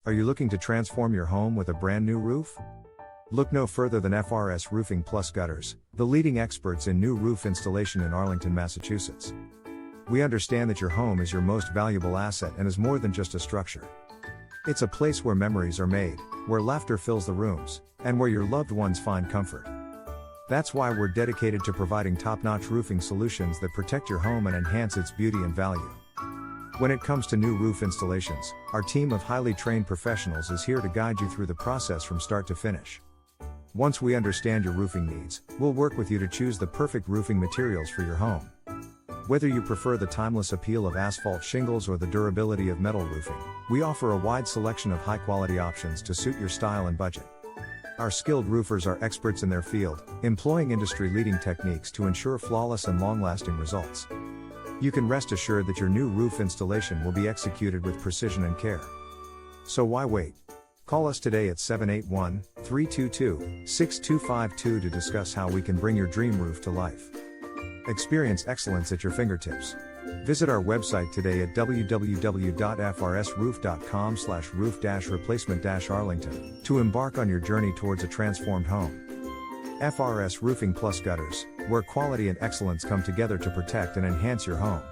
Are you looking to transform your home with a brand new roof? Look no further than FRS Roofing Plus Gutters, the leading experts in new roof installation in Arlington, Massachusetts. We understand that your home is your most valuable asset and is more than just a structure. It's a place where memories are made, where laughter fills the rooms, and where your loved ones find comfort. That's why we're dedicated to providing top-notch roofing solutions that protect your home and enhance its beauty and value. When it comes to new roof installations, our team of highly trained professionals is here to guide you through the process from start to finish. Once we understand your roofing needs, we'll work with you to choose the perfect roofing materials for your home. Whether you prefer the timeless appeal of asphalt shingles or the durability of metal roofing, we offer a wide selection of high-quality options to suit your style and budget. Our skilled roofers are experts in their field, employing industry-leading techniques to ensure flawless and long-lasting results. You can rest assured that your new roof installation will be executed with precision and care. So why wait? Call us today at 781-322-6252 to discuss how we can bring your dream roof to life. Experience excellence at your fingertips. Visit our website today at www.frsroof.com/roof-replacement-Arlington to embark on your journey towards a transformed home. FRS Roofing Plus Gutters, where quality and excellence come together to protect and enhance your home.